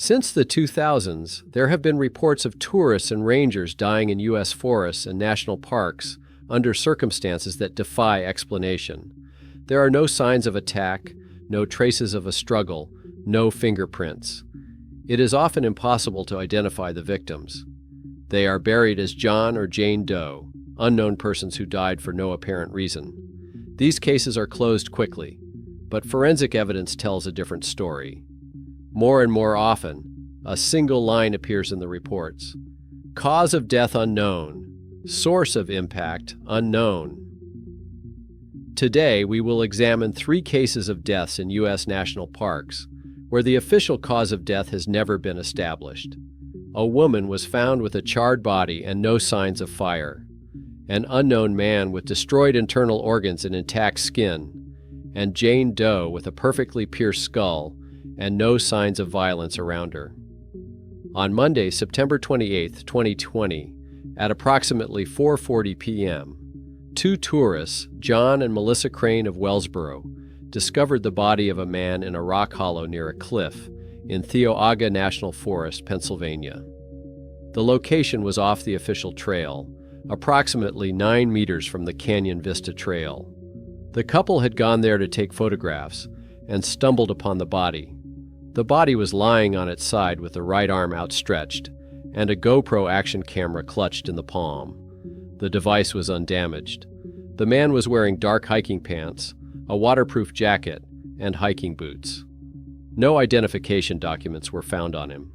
Since the 2000s, there have been reports of tourists and rangers dying in U.S. forests and national parks under circumstances that defy explanation. There are no signs of attack, no traces of a struggle, no fingerprints. It is often impossible to identify the victims. They are buried as John or Jane Doe, unknown persons who died for no apparent reason. These cases are closed quickly, but forensic evidence tells a different story. More and more often, a single line appears in the reports. Cause of death unknown. Source of impact unknown. Today, we will examine 3 cases of deaths in U.S. national parks, where the official cause of death has never been established. A woman was found with a charred body and no signs of fire. An unknown man with destroyed internal organs and intact skin, and Jane Doe with a perfectly pierced skull and no signs of violence around her. On Monday, September 28, 2020, at approximately 4:40 p.m., 2 tourists, John and Melissa Crane of Wellsboro, discovered the body of a man in a rock hollow near a cliff in Theoaga National Forest, Pennsylvania. The location was off the official trail, approximately 9 meters from the Canyon Vista Trail. The couple had gone there to take photographs and stumbled upon the body. The body was lying on its side with the right arm outstretched and a GoPro action camera clutched in the palm. The device was undamaged. The man was wearing dark hiking pants, a waterproof jacket, and hiking boots. No identification documents were found on him.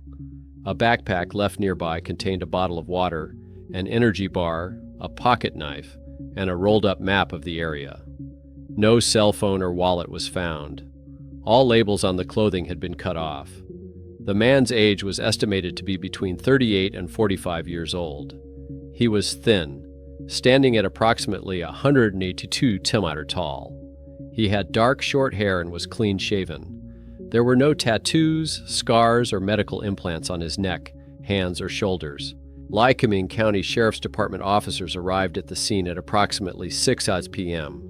A backpack left nearby contained a bottle of water, an energy bar, a pocket knife, and a rolled-up map of the area. No cell phone or wallet was found. All labels on the clothing had been cut off. The man's age was estimated to be between 38 and 45 years old. He was thin, standing at approximately 182 cm tall. He had dark, short hair and was clean-shaven. There were no tattoos, scars, or medical implants on his neck, hands, or shoulders. Lycoming County Sheriff's Department officers arrived at the scene at approximately 6 p.m.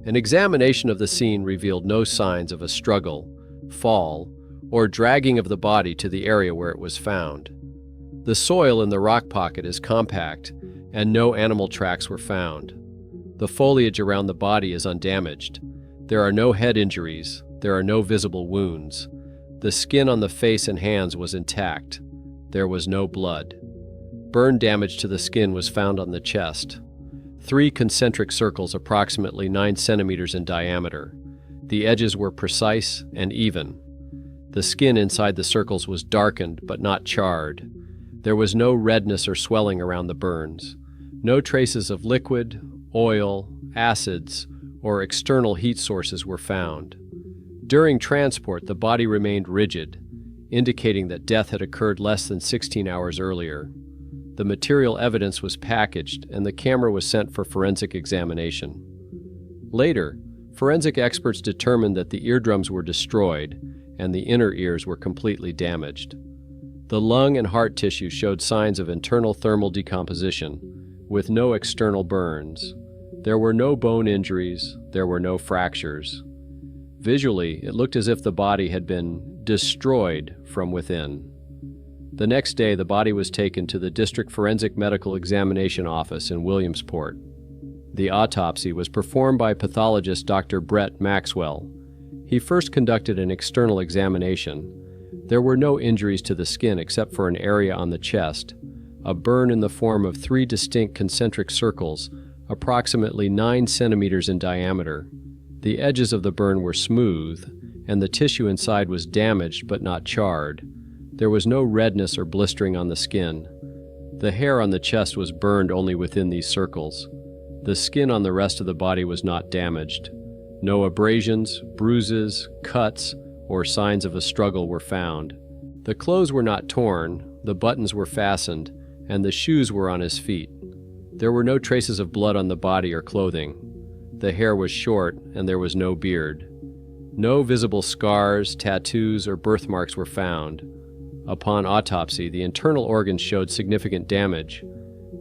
An examination of the scene revealed no signs of a struggle, fall, or dragging of the body to the area where it was found. The soil in the rock pocket is compact, and no animal tracks were found. The foliage around the body is undamaged. There are no head injuries. There are no visible wounds. The skin on the face and hands was intact. There was no blood. Burn damage to the skin was found on the chest. 3 concentric circles approximately 9 centimeters in diameter. The edges were precise and even. The skin inside the circles was darkened but not charred. There was no redness or swelling around the burns. No traces of liquid, oil, acids, or external heat sources were found. During transport, the body remained rigid, indicating that death had occurred less than 16 hours earlier. The material evidence was packaged, and the camera was sent for forensic examination. Later, forensic experts determined that the eardrums were destroyed, and the inner ears were completely damaged. The lung and heart tissue showed signs of internal thermal decomposition, with no external burns. There were no bone injuries, there were no fractures. Visually, it looked as if the body had been destroyed from within. The next day, the body was taken to the District Forensic Medical Examination Office in Williamsport. The autopsy was performed by pathologist Dr. Brett Maxwell. He first conducted an external examination. There were no injuries to the skin except for an area on the chest, a burn in the form of 3 distinct concentric circles, approximately 9 centimeters in diameter. The edges of the burn were smooth, and the tissue inside was damaged but not charred. There was no redness or blistering on the skin. The hair on the chest was burned only within these circles. The skin on the rest of the body was not damaged. No abrasions, bruises, cuts, or signs of a struggle were found. The clothes were not torn, the buttons were fastened, and the shoes were on his feet. There were no traces of blood on the body or clothing. The hair was short, and there was no beard. No visible scars, tattoos, or birthmarks were found. Upon autopsy, the internal organs showed significant damage.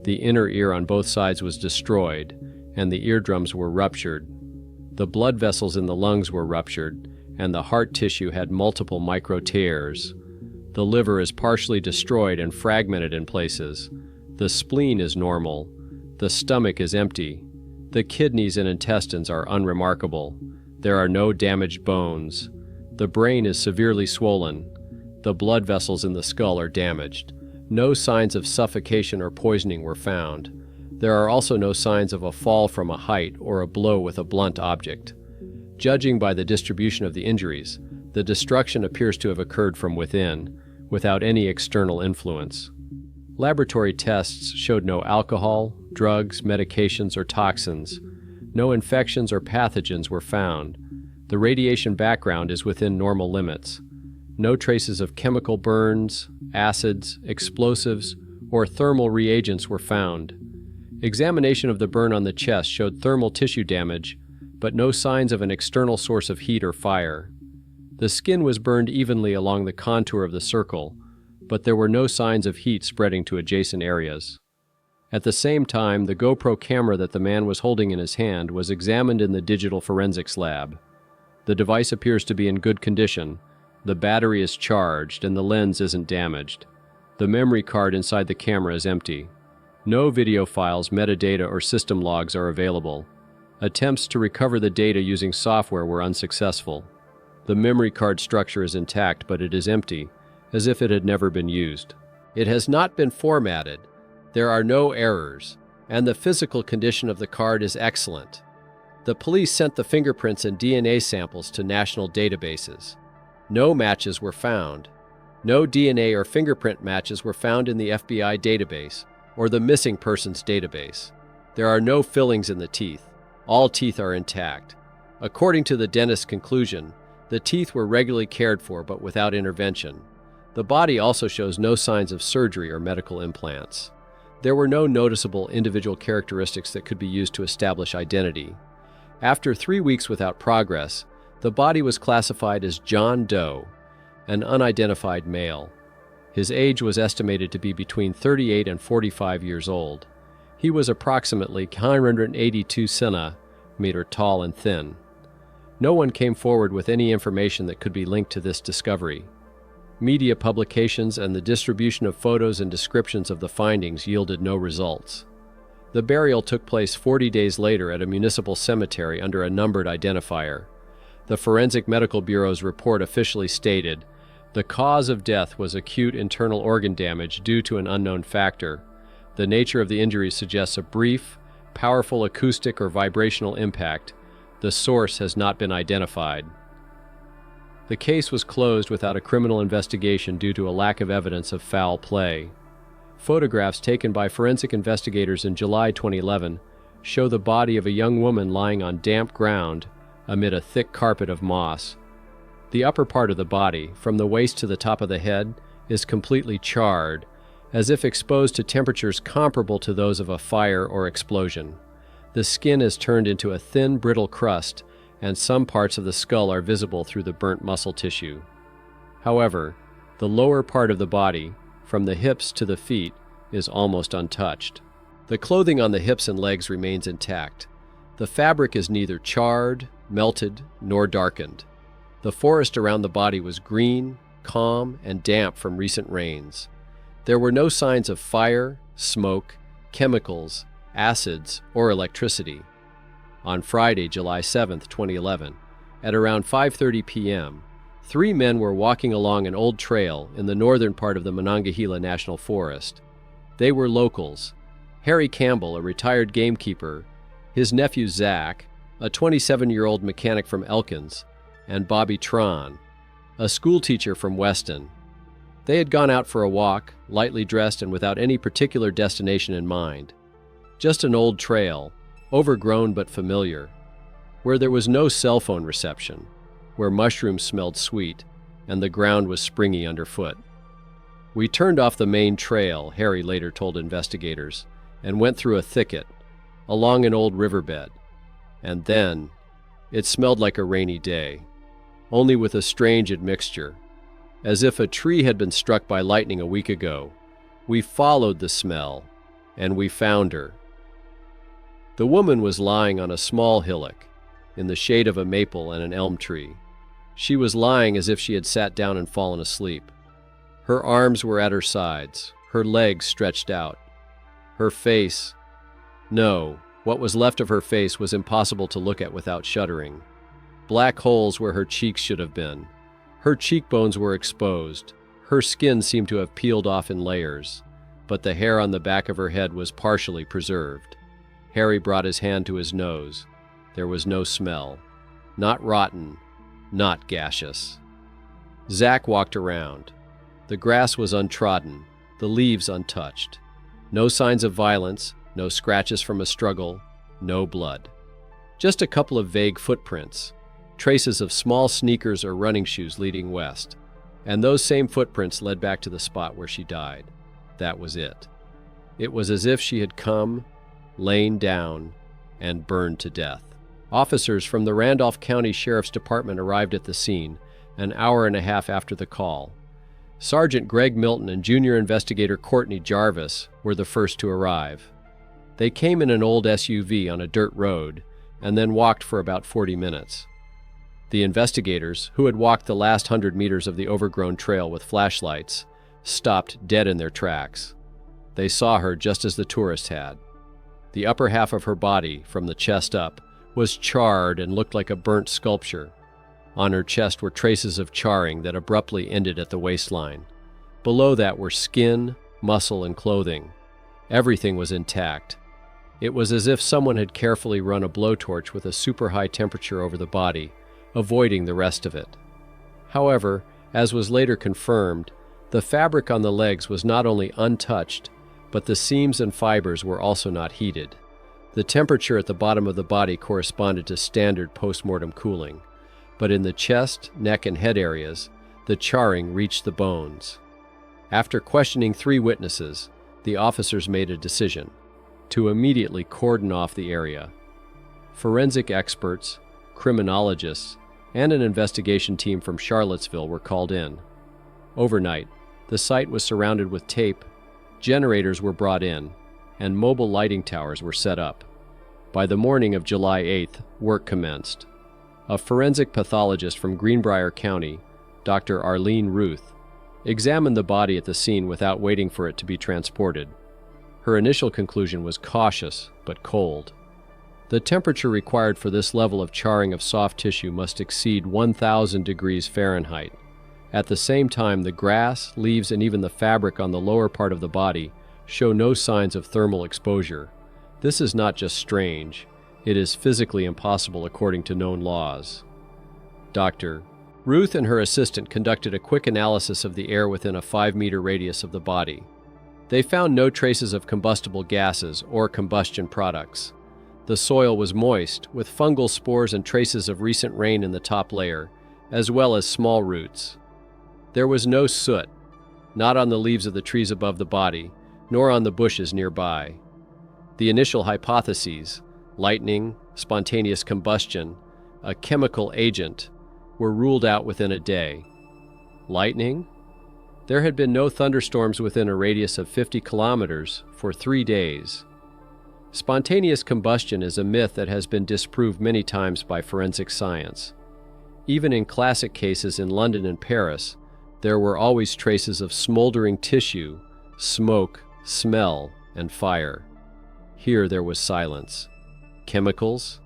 The inner ear on both sides was destroyed, and the eardrums were ruptured. The blood vessels in the lungs were ruptured, and the heart tissue had multiple micro tears. The liver is partially destroyed and fragmented in places. The spleen is normal. The stomach is empty. The kidneys and intestines are unremarkable. There are no damaged bones. The brain is severely swollen. The blood vessels in the skull are damaged. No signs of suffocation or poisoning were found. There are also no signs of a fall from a height or a blow with a blunt object. Judging by the distribution of the injuries, the destruction appears to have occurred from within, without any external influence. Laboratory tests showed no alcohol, drugs, medications, or toxins. No infections or pathogens were found. The radiation background is within normal limits. No traces of chemical burns, acids, explosives, or thermal reagents were found. Examination of the burn on the chest showed thermal tissue damage, but no signs of an external source of heat or fire. The skin was burned evenly along the contour of the circle, but there were no signs of heat spreading to adjacent areas. At the same time, the GoPro camera that the man was holding in his hand was examined in the digital forensics lab. The device appears to be in good condition. The battery is charged and the lens isn't damaged. The memory card inside the camera is empty. No video files, metadata, or system logs are available. Attempts to recover the data using software were unsuccessful. The memory card structure is intact, but it is empty, as if it had never been used. It has not been formatted. There are no errors, and the physical condition of the card is excellent. The police sent the fingerprints and DNA samples to national databases. No matches were found. No DNA or fingerprint matches were found in the FBI database or the missing persons database. There are no fillings in the teeth. All teeth are intact. According to the dentist's conclusion, the teeth were regularly cared for but without intervention. The body also shows no signs of surgery or medical implants. There were no noticeable individual characteristics that could be used to establish identity. After 3 weeks without progress, the body was classified as John Doe, an unidentified male. His age was estimated to be between 38 and 45 years old. He was approximately 182 centimeters tall and thin. No one came forward with any information that could be linked to this discovery. Media publications and the distribution of photos and descriptions of the findings yielded no results. The burial took place 40 days later at a municipal cemetery under a numbered identifier. The Forensic Medical Bureau's report officially stated, "The cause of death was acute internal organ damage due to an unknown factor. The nature of the injury suggests a brief, powerful acoustic or vibrational impact. The source has not been identified." The case was closed without a criminal investigation due to a lack of evidence of foul play. Photographs taken by forensic investigators in July 2011 show the body of a young woman lying on damp ground amid a thick carpet of moss. The upper part of the body, from the waist to the top of the head, is completely charred, as if exposed to temperatures comparable to those of a fire or explosion. The skin is turned into a thin, brittle crust, and some parts of the skull are visible through the burnt muscle tissue. However, the lower part of the body, from the hips to the feet, is almost untouched. The clothing on the hips and legs remains intact. The fabric is neither charred, melted, nor darkened. The forest around the body was green, calm, and damp from recent rains. There were no signs of fire, smoke, chemicals, acids, or electricity. On Friday, July 7, 2011, at around 5:30 p.m., 3 men were walking along an old trail in the northern part of the Monongahela National Forest. They were locals: Harry Campbell, a retired gamekeeper, his nephew Zach, a 27-year-old mechanic from Elkins, and Bobby Tron, a schoolteacher from Weston. They had gone out for a walk, lightly dressed and without any particular destination in mind. Just an old trail, overgrown but familiar, where there was no cell phone reception, where mushrooms smelled sweet, and the ground was springy underfoot. "We turned off the main trail," Harry later told investigators, "and went through a thicket, along an old riverbed. And then, it smelled like a rainy day, only with a strange admixture, as if a tree had been struck by lightning a week ago. We followed the smell, and we found her." The woman was lying on a small hillock, in the shade of a maple and an elm tree. She was lying as if she had sat down and fallen asleep. Her arms were at her sides, her legs stretched out. Her face— no, what was left of her face was impossible to look at without shuddering. Black holes where her cheeks should have been. Her cheekbones were exposed. Her skin seemed to have peeled off in layers, but the hair on the back of her head was partially preserved. Harry brought his hand to his nose. There was no smell. Not rotten, not gaseous. Zach walked around. The grass was untrodden, the leaves untouched. No signs of violence, no scratches from a struggle, no blood. Just a couple of vague footprints, traces of small sneakers or running shoes leading west. And those same footprints led back to the spot where she died. That was it. It was as if she had come, lain down, and burned to death. Officers from the Randolph County Sheriff's Department arrived at the scene an hour and a half after the call. Sergeant Greg Milton and Junior Investigator Courtney Jarvis were the first to arrive. They came in an old SUV on a dirt road and then walked for about 40 minutes. The investigators, who had walked the last 100 meters of the overgrown trail with flashlights, stopped dead in their tracks. They saw her just as the tourist had. The upper half of her body, from the chest up, was charred and looked like a burnt sculpture. On her chest were traces of charring that abruptly ended at the waistline. Below that were skin, muscle, and clothing. Everything was intact. It was as if someone had carefully run a blowtorch with a super high temperature over the body, avoiding the rest of it. However, as was later confirmed, the fabric on the legs was not only untouched, but the seams and fibers were also not heated. The temperature at the bottom of the body corresponded to standard post-mortem cooling, but in the chest, neck, and head areas, the charring reached the bones. After questioning 3 witnesses, the officers made a decision to immediately cordon off the area. Forensic experts, criminologists, and an investigation team from Charlottesville were called in. Overnight, the site was surrounded with tape, generators were brought in, and mobile lighting towers were set up. By the morning of July 8th, work commenced. A forensic pathologist from Greenbrier County, Dr. Arlene Ruth, examined the body at the scene without waiting for it to be transported. Her initial conclusion was cautious but cold. The temperature required for this level of charring of soft tissue must exceed 1,000 degrees Fahrenheit. At the same time, the grass, leaves, and even the fabric on the lower part of the body show no signs of thermal exposure. This is not just strange, it is physically impossible according to known laws. Dr. Ruth and her assistant conducted a quick analysis of the air within a 5-meter radius of the body. They found no traces of combustible gases or combustion products. The soil was moist, with fungal spores and traces of recent rain in the top layer, as well as small roots. There was no soot, not on the leaves of the trees above the body, nor on the bushes nearby. The initial hypotheses, lightning, spontaneous combustion, a chemical agent, were ruled out within a day. Lightning? There had been no thunderstorms within a radius of 50 kilometers for 3 days. Spontaneous combustion is a myth that has been disproved many times by forensic science. Even in classic cases in London and Paris, there were always traces of smoldering tissue, smoke, smell, and fire. Here there was silence. Chemicals?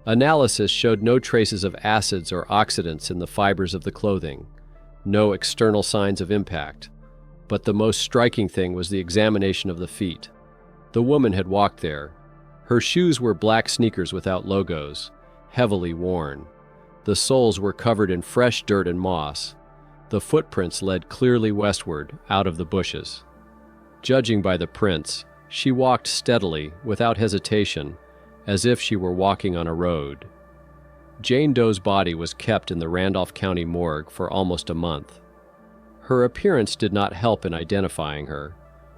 Analysis showed no traces of acids or oxidants in the fibers of the clothing, no external signs of impact. But the most striking thing was the examination of the feet. The woman had walked there. Her shoes were black sneakers without logos, heavily worn. The soles were covered in fresh dirt and moss. The footprints led clearly westward, out of the bushes. Judging by the prints, she walked steadily, without hesitation, as if she were walking on a road. Jane Doe's body was kept in the Randolph County morgue for almost a month. Her appearance did not help in identifying her.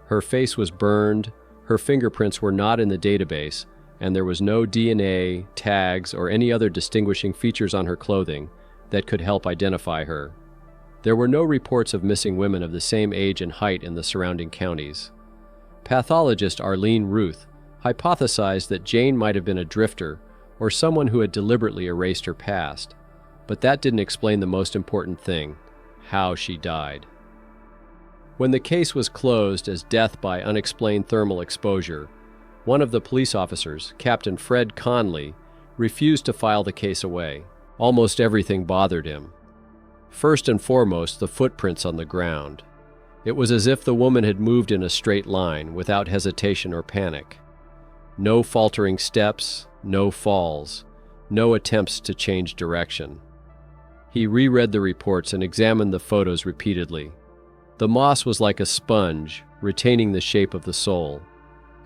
Her face was burned, her fingerprints were not in the database, and there was no DNA, tags, or any other distinguishing features on her clothing that could help identify her. There were no reports of missing women of the same age and height in the surrounding counties. Pathologist Arlene Ruth hypothesized that Jane might have been a drifter or someone who had deliberately erased her past, but that didn't explain the most important thing: how she died. When the case was closed as death by unexplained thermal exposure, one of the police officers, Captain Fred Conley, refused to file the case away. Almost everything bothered him. First and foremost, the footprints on the ground. It was as if the woman had moved in a straight line, without hesitation or panic. No faltering steps, no falls, no attempts to change direction. He reread the reports and examined the photos repeatedly. The moss was like a sponge, retaining the shape of the sole,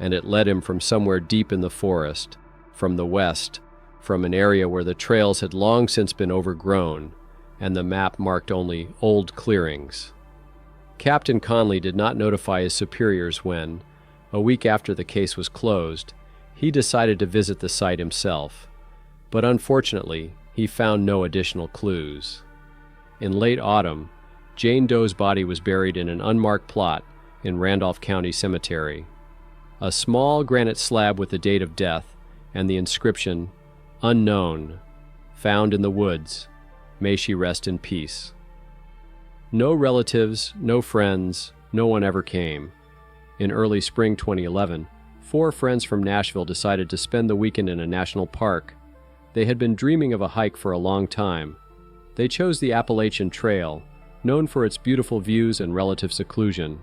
and it led him from somewhere deep in the forest, from the west, from an area where the trails had long since been overgrown, and the map marked only old clearings. Captain Conley did not notify his superiors when, a week after the case was closed, he decided to visit the site himself. But unfortunately, he found no additional clues. In late autumn, Jane Doe's body was buried in an unmarked plot in Randolph County Cemetery. A small granite slab with the date of death and the inscription, "Unknown, found in the woods. May she rest in peace." No relatives, no friends, no one ever came. In early spring 2011, 4 friends from Nashville decided to spend the weekend in a national park. They had been dreaming of a hike for a long time. They chose the Appalachian Trail, known for its beautiful views and relative seclusion.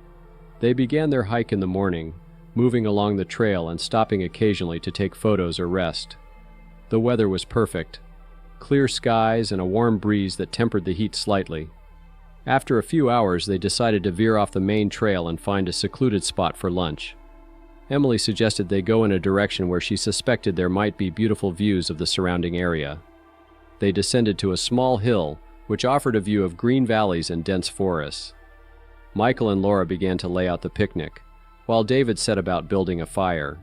They began their hike in the morning, moving along the trail and stopping occasionally to take photos or rest. The weather was perfect. Clear skies and a warm breeze that tempered the heat slightly. After a few hours, they decided to veer off the main trail and find a secluded spot for lunch. Emily suggested they go in a direction where she suspected there might be beautiful views of the surrounding area. They descended to a small hill, which offered a view of green valleys and dense forests. Michael and Laura began to lay out the picnic, while David set about building a fire.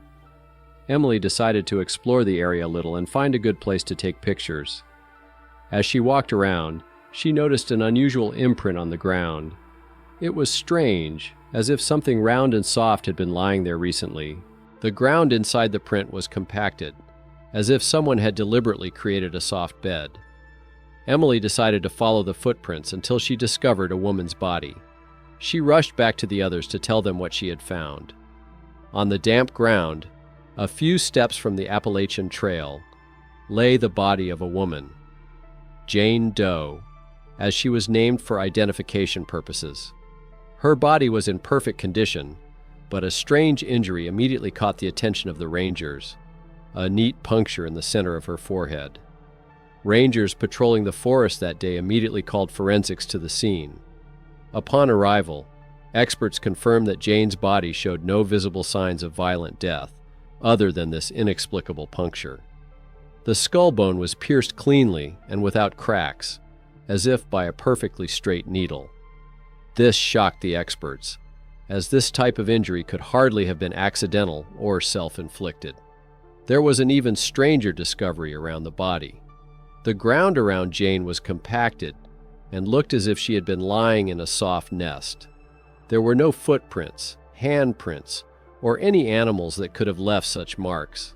Emily decided to explore the area a little and find a good place to take pictures. As she walked around, she noticed an unusual imprint on the ground. It was strange, as if something round and soft had been lying there recently. The ground inside the print was compacted, as if someone had deliberately created a soft bed. Emily decided to follow the footprints until she discovered a woman's body. She rushed back to the others to tell them what she had found. On the damp ground, a few steps from the Appalachian Trail, lay the body of a woman, Jane Doe, as she was named for identification purposes. Her body was in perfect condition, but a strange injury immediately caught the attention of the rangers, a neat puncture in the center of her forehead. Rangers patrolling the forest that day immediately called forensics to the scene. Upon arrival, experts confirmed that Jane's body showed no visible signs of violent death, other than this inexplicable puncture. The skull bone was pierced cleanly and without cracks, as if by a perfectly straight needle. This shocked the experts, as this type of injury could hardly have been accidental or self-inflicted. There was an even stranger discovery around the body. The ground around Jane was compacted and looked as if she had been lying in a soft nest. There were no footprints, handprints, or any animals that could have left such marks.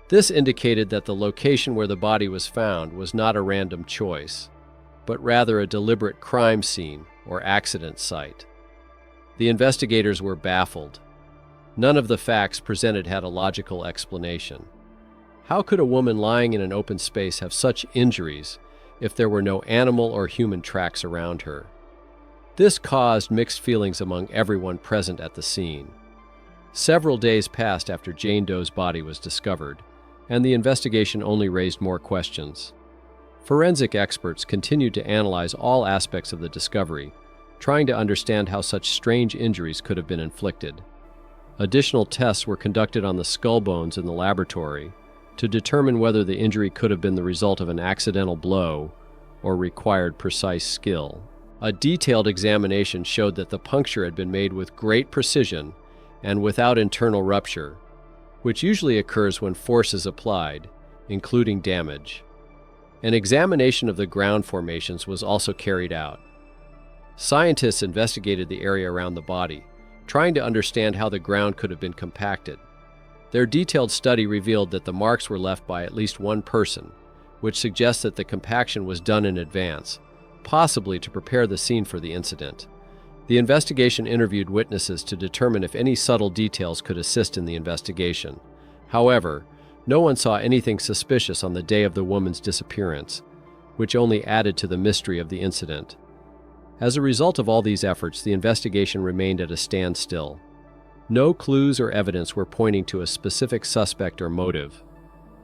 This indicated that the location where the body was found was not a random choice, but rather a deliberate crime scene or accident site. The investigators were baffled. None of the facts presented had a logical explanation. How could a woman lying in an open space have such injuries if there were no animal or human tracks around her? This caused mixed feelings among everyone present at the scene. Several days passed after Jane Doe's body was discovered, and the investigation only raised more questions. Forensic experts continued to analyze all aspects of the discovery, trying to understand how such strange injuries could have been inflicted. Additional tests were conducted on the skull bones in the laboratory to determine whether the injury could have been the result of an accidental blow or required precise skill. A detailed examination showed that the puncture had been made with great precision and without internal rupture, which usually occurs when force is applied, including damage. An examination of the ground formations was also carried out. Scientists investigated the area around the body, trying to understand how the ground could have been compacted. Their detailed study revealed that the marks were left by at least one person, which suggests that the compaction was done in advance, possibly to prepare the scene for the incident. The investigation interviewed witnesses to determine if any subtle details could assist in the investigation. However, no one saw anything suspicious on the day of the woman's disappearance, which only added to the mystery of the incident. As a result of all these efforts, the investigation remained at a standstill. No clues or evidence were pointing to a specific suspect or motive.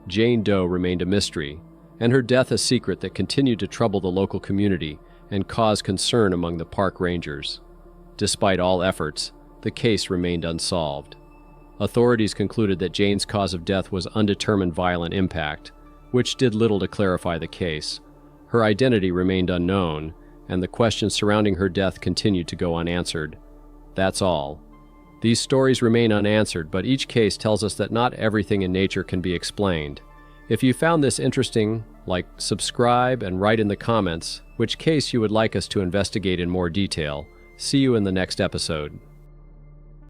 Jane Doe remained a mystery, and her death a secret that continued to trouble the local community and cause concern among the park rangers. Despite all efforts, the case remained unsolved. Authorities concluded that Jane's cause of death was undetermined violent impact, which did little to clarify the case. Her identity remained unknown, and the questions surrounding her death continued to go unanswered. That's all. These stories remain unanswered, but each case tells us that not everything in nature can be explained. If you found this interesting, subscribe and write in the comments which case you would like us to investigate in more detail. See you in the next episode.